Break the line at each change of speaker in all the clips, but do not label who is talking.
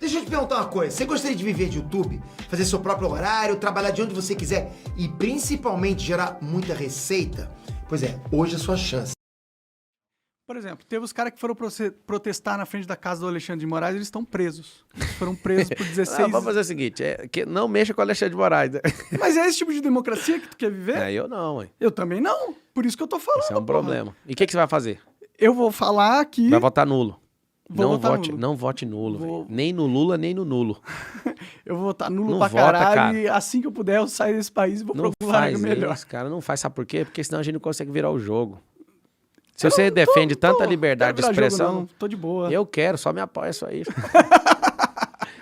Deixa eu te perguntar uma coisa. Você gostaria de viver de YouTube? Fazer seu próprio horário, trabalhar de onde você quiser e principalmente gerar muita receita? Pois é, hoje é a sua chance.
Por exemplo, teve os caras que foram protestar na frente da casa do Alexandre de Moraes, eles estão presos. Eles foram presos por 16
Não, vamos fazer o seguinte, que não mexa com o Alexandre de Moraes. Né?
Mas é esse tipo de democracia que tu quer viver?
Eu não, hein?
Eu também não. Por isso que eu tô falando.
Esse é um problema. E o que você vai fazer?
Eu vou falar aqui...
Vai votar nulo.
Não
vote nulo, velho. Nem no Lula, nem no nulo.
Eu vou votar nulo
não
pra
vota,
caralho
cara.
E assim que eu puder eu saio desse país e vou
não
procurar algo
faz
melhor.
isso, cara. Não faz, sabe por quê? Porque senão a gente não consegue virar o jogo. Se você defende tanta liberdade de expressão...
Não, tô de boa.
Eu quero, só me apoia isso aí.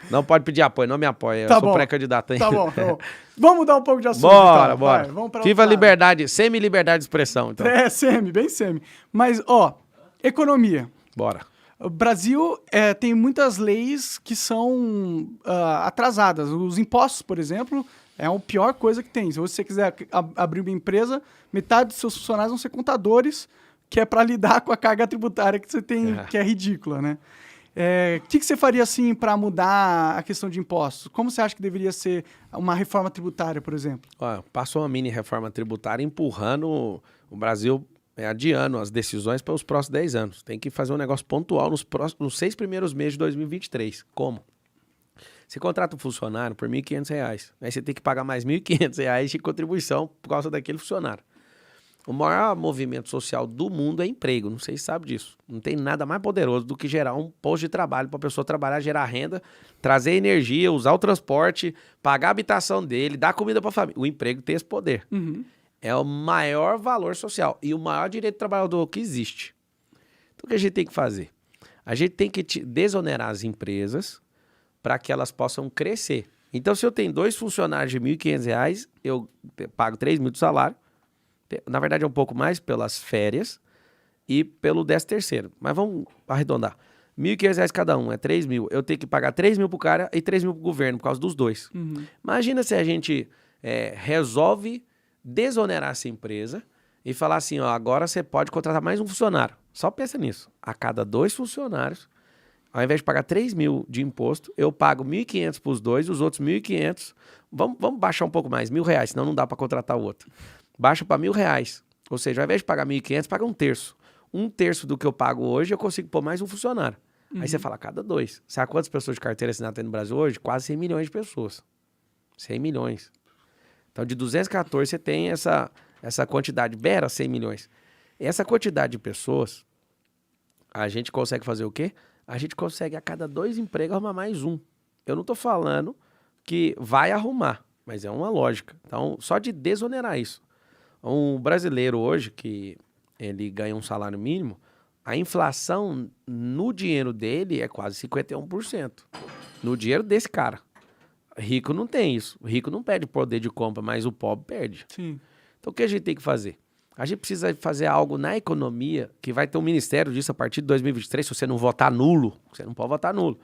Não pode pedir apoio, não me apoia.
Tá
Eu sou
bom.
pré-candidato ainda.
Tá bom, tá bom. Vamos mudar um pouco de assunto,
Bora,
então.
bora.
Vai, vamos pra
Viva a
outro lado.
liberdade, semi-liberdade de expressão, então.
Bem semi. Mas, ó, economia.
Bora.
O Brasil tem muitas leis que são atrasadas. Os impostos, por exemplo, é a pior coisa que tem. Se você quiser abrir uma empresa, metade dos seus funcionários vão ser contadores, que é para lidar com a carga tributária que você tem, que é ridícula, né? O que você faria, assim, para mudar a questão de impostos? Como você acha que deveria ser uma reforma tributária, por exemplo?
Passou uma mini reforma tributária empurrando o Brasil, adiando as decisões para os próximos 10 anos. Tem que fazer um negócio pontual nos 6 primeiros meses de 2023. Como? Você contrata um funcionário por R$ 1.500, aí você tem que pagar mais R$ 1.500 de contribuição por causa daquele funcionário. O maior movimento social do mundo é emprego, não sei se sabe disso. Não tem nada mais poderoso do que gerar um posto de trabalho para a pessoa trabalhar, gerar renda, trazer energia, usar o transporte, pagar a habitação dele, dar comida para a família. O emprego tem esse poder.
Uhum.
É o maior valor social e o maior direito do trabalhador que existe. Então o que a gente tem que fazer? A gente tem que desonerar as empresas para que elas possam crescer. Então se eu tenho 2 funcionários de R$ 1.500, eu pago 3 mil de salário. Na verdade é um pouco mais pelas férias e pelo 13º. Mas vamos arredondar. R$ 1.500 cada um, é 3 mil. Eu tenho que pagar 3 mil pro cara e 3 mil pro governo, por causa dos 2.
Uhum.
Imagina se a gente resolve desonerar essa empresa e falar assim, agora você pode contratar mais um funcionário. Só pensa nisso. A cada 2 funcionários, ao invés de pagar 3 mil de imposto, eu pago 1.500 pros 2, os outros 1.500. Vamos baixar um pouco mais, R$ 1.000, senão não dá para contratar o outro. Baixa para R$ 1.000. Ou seja, ao invés de pagar 1.500, paga 1/3. 1/3 do que eu pago hoje, eu consigo pôr mais um funcionário. Aí você fala, cada 2. Sabe quantas pessoas de carteira assinada tem no Brasil hoje? Quase 100 milhões de pessoas. 100 milhões. Então, de 214, você tem essa quantidade, beira 100 milhões. Essa quantidade de pessoas, a gente consegue fazer o quê? A gente consegue, a cada 2 empregos, arrumar mais um. Eu não estou falando que vai arrumar, mas é uma lógica. Então, só de desonerar isso. Um brasileiro hoje, que ele ganha um salário mínimo, a inflação no dinheiro dele é quase 51%. No dinheiro desse cara. Rico não tem isso. O rico não perde poder de compra, mas o pobre perde.
Sim.
Então o que a gente tem que fazer? A gente precisa fazer algo na economia, que vai ter um ministério disso a partir de 2023, se você não votar nulo, você não pode votar nulo.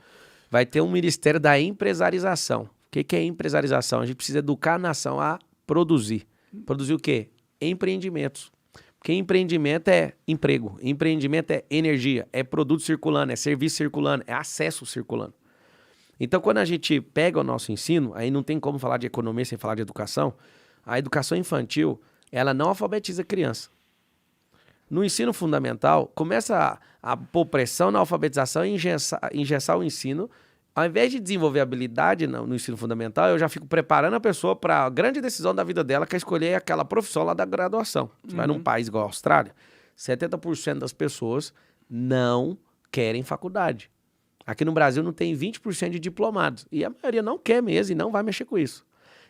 Vai ter um ministério da empresarização. O que é empresarização? A gente precisa educar a nação a produzir. Produzir o quê? Empreendimentos. Porque empreendimento é emprego, empreendimento é energia, é produto circulando, é serviço circulando, é acesso circulando. Então, quando a gente pega o nosso ensino, aí não tem como falar de economia sem falar de educação, a educação infantil, ela não alfabetiza a criança. No ensino fundamental, começa a pôr pressão na alfabetização e engessar o ensino. Ao invés de desenvolver habilidade no ensino fundamental, eu já fico preparando a pessoa para a grande decisão da vida dela, que é escolher aquela profissão lá da graduação. Você vai num país igual a Austrália, 70% das pessoas não querem faculdade. Aqui no Brasil não tem 20% de diplomados. E a maioria não quer mesmo e não vai mexer com isso.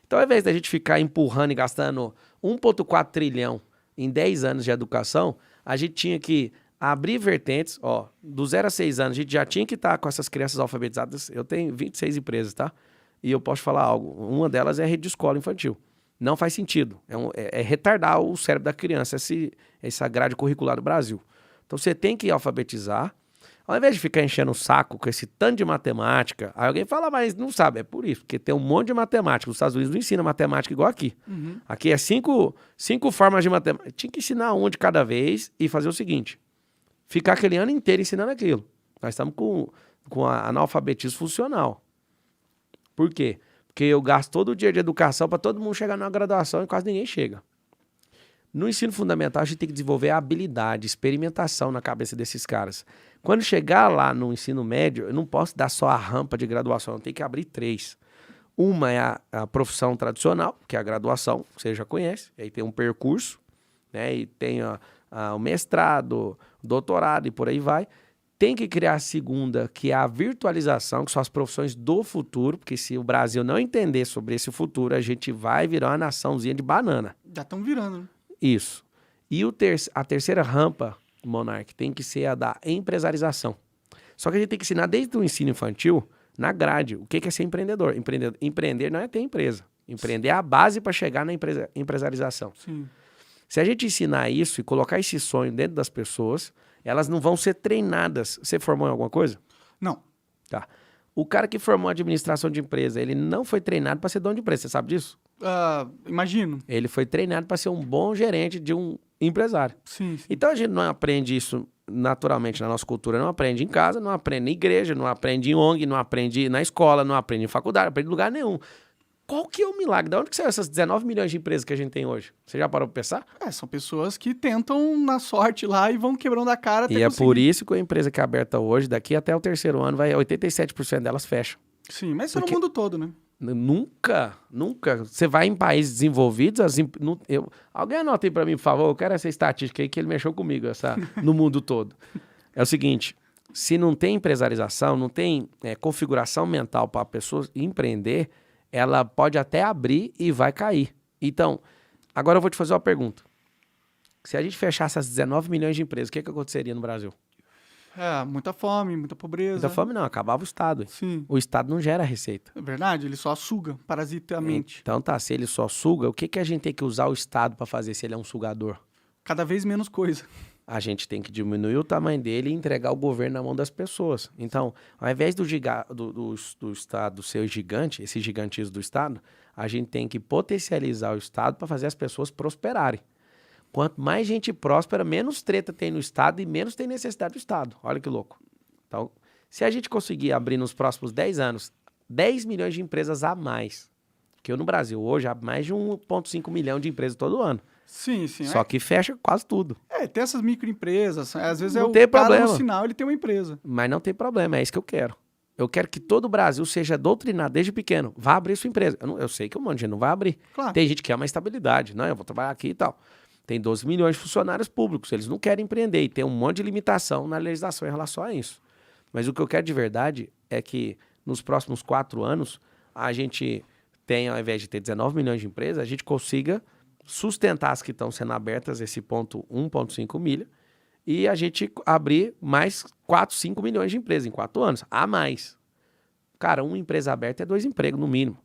Então, ao invés da gente ficar empurrando e gastando 1,4 trilhão em 10 anos de educação, a gente tinha que abrir vertentes, do 0 a 6 anos, a gente já tinha que estar com essas crianças alfabetizadas. Eu tenho 26 empresas, tá? E eu posso falar algo. Uma delas é a rede de escola infantil. Não faz sentido. É retardar o cérebro da criança, essa grade curricular do Brasil. Então, você tem que alfabetizar. Ao invés de ficar enchendo o saco com esse tanto de matemática, aí alguém fala, mas não sabe. É por isso, porque tem um monte de matemática. Os Estados Unidos não ensinam matemática igual aqui. Uhum. Aqui é 5 formas de matemática. Tinha que ensinar um de cada vez e fazer o seguinte. Ficar aquele ano inteiro ensinando aquilo. Nós estamos com com analfabetismo funcional. Por quê? Porque eu gasto todo o dia de educação para todo mundo chegar na graduação e quase ninguém chega. No ensino fundamental, a gente tem que desenvolver a habilidade, experimentação na cabeça desses caras. Quando chegar lá no ensino médio, eu não posso dar só a rampa de graduação, eu tenho que abrir 3. Uma é a profissão tradicional, que é a graduação, que você já conhece, aí tem um percurso, né, e tem o mestrado, doutorado e por aí vai. Tem que criar a segunda, que é a virtualização, que são as profissões do futuro, porque se o Brasil não entender sobre esse futuro, a gente vai virar uma naçãozinha de banana.
Já estão virando, né?
Isso. E a terceira rampa, Monark, tem que ser a da empresarização. Só que a gente tem que ensinar desde o ensino infantil, na grade, o que é ser empreendedor. Empreender não é ter empresa. Empreender é a base para chegar na empresarização.
Sim.
Se a gente ensinar isso e colocar esse sonho dentro das pessoas, elas não vão ser treinadas. Você formou em alguma coisa?
Não.
Tá. O cara que formou administração de empresa, ele não foi treinado para ser dono de empresa. Você sabe disso?
Imagino.
Ele foi treinado para ser um bom gerente de um empresário.
Sim.
Então a gente não aprende isso naturalmente na nossa cultura. Não aprende em casa, não aprende na igreja, não aprende em ONG, não aprende na escola, não aprende em faculdade, não aprende em lugar nenhum. Qual que é o milagre? De onde que saiu essas 19 milhões de empresas que a gente tem hoje? Você já parou para pensar?
São pessoas que tentam na sorte lá e vão quebrando a cara até
E é
conseguir.
por isso que a empresa que é aberta hoje, daqui até o 3º ano, 87% delas fecham.
Sim, mas isso é no mundo todo, né?
Nunca. Você vai em países desenvolvidos, alguém anota aí para mim, por favor, eu quero essa estatística aí que ele mexeu comigo, no mundo todo. É o seguinte, se não tem empresarização, não tem configuração mental para a pessoa empreender, ela pode até abrir e vai cair. Então, agora eu vou te fazer uma pergunta. Se a gente fechasse as 19 milhões de empresas, o que aconteceria no Brasil?
Muita fome, muita pobreza.
Muita fome não, acabava o Estado.
Sim.
O Estado não gera receita.
É verdade, ele só suga parasitamente.
Então tá, se ele só suga, o que a gente tem que usar o Estado para fazer se ele é um sugador?
Cada vez menos coisa.
A gente tem que diminuir o tamanho dele e entregar o governo na mão das pessoas. Então, ao invés do Estado ser gigante, esse gigantismo do Estado, a gente tem que potencializar o Estado para fazer as pessoas prosperarem. Quanto mais gente próspera, menos treta tem no Estado e menos tem necessidade do Estado. Olha que louco. Então, se a gente conseguir abrir nos próximos 10 anos 10 milhões de empresas a mais, porque no Brasil hoje há mais de 1,5 milhão de empresas todo ano.
Sim.
Só que fecha quase tudo.
Tem essas microempresas, às vezes
Não
o
tem
cara
problema.
no sinal, ele tem uma empresa.
Mas não tem problema, é isso que eu quero. Eu quero que todo o Brasil seja doutrinado desde pequeno. Vá abrir sua empresa. Eu sei que um monte de gente não vai abrir.
Claro.
Tem gente que quer uma estabilidade. Não, eu vou trabalhar aqui e tal. Tem 12 milhões de funcionários públicos. Eles não querem empreender e tem um monte de limitação na legislação em relação a isso. Mas o que eu quero de verdade é que nos próximos 4 anos a gente tenha, ao invés de ter 19 milhões de empresas, a gente consiga sustentar as que estão sendo abertas, esse ponto 1,5 milha, e a gente abrir mais 4, 5 milhões de empresas em 4 anos, a mais. Cara, uma empresa aberta é 2 empregos, no mínimo.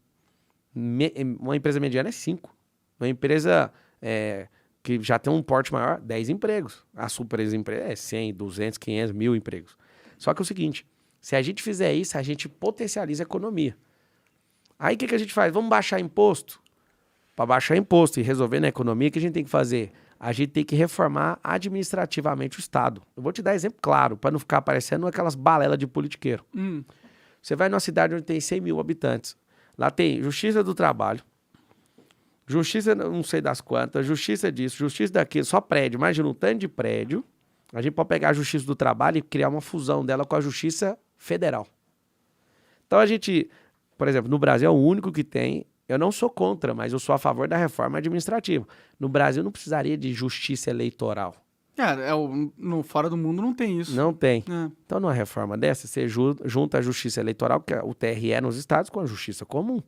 Uma empresa mediana é 5. Uma empresa que já tem um porte maior, 10 empregos. A super empresa é 100, 200, 500, 1.000 empregos. Só que é o seguinte, se a gente fizer isso, a gente potencializa a economia. Aí o que a gente faz? Vamos baixar imposto? Para baixar imposto e resolver na economia, o que a gente tem que fazer? A gente tem que reformar administrativamente o Estado. Eu vou te dar exemplo claro, para não ficar parecendo aquelas balelas de politiqueiro. Você vai numa cidade onde tem 100 mil habitantes. Lá tem Justiça do Trabalho, Justiça não sei das quantas, Justiça disso, Justiça daquilo, só prédio. Imagina um tanto de prédio. A gente pode pegar a Justiça do Trabalho e criar uma fusão dela com a Justiça Federal. Então a gente, por exemplo, no Brasil é o único que tem. Eu não sou contra, mas eu sou a favor da reforma administrativa. No Brasil não precisaria de justiça eleitoral.
No fora do mundo não tem isso.
Não tem. Então, numa reforma dessa, você junta a justiça eleitoral, que é o TRE nos estados, com a justiça comum.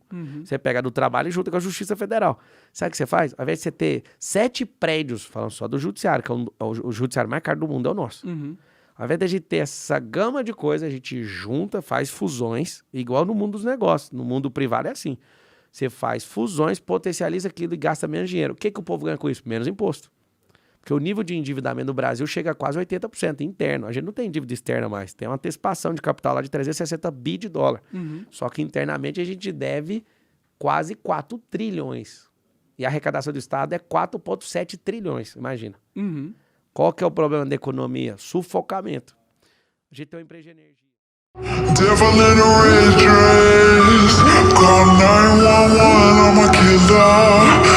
Você pega do trabalho e junta com a justiça federal. Sabe o que você faz? Ao invés de você ter 7 prédios, falando só do judiciário, que é o judiciário mais caro do mundo, é o nosso. Ao invés de a gente ter essa gama de coisas, a gente junta, faz fusões, igual no mundo dos negócios. No mundo privado é assim. Você faz fusões, potencializa aquilo e gasta menos dinheiro. O que o povo ganha com isso? Menos imposto. Porque o nível de endividamento no Brasil chega a quase 80% interno. A gente não tem dívida externa mais. Tem uma antecipação de capital lá de 360 bi de dólar. Só que internamente a gente deve quase 4 trilhões. E a arrecadação do Estado é 4,7 trilhões, imagina. Qual que é o problema da economia? Sufocamento. A gente tem uma empresa de energia.
Devil in a red dress, call 911, I'm a killer.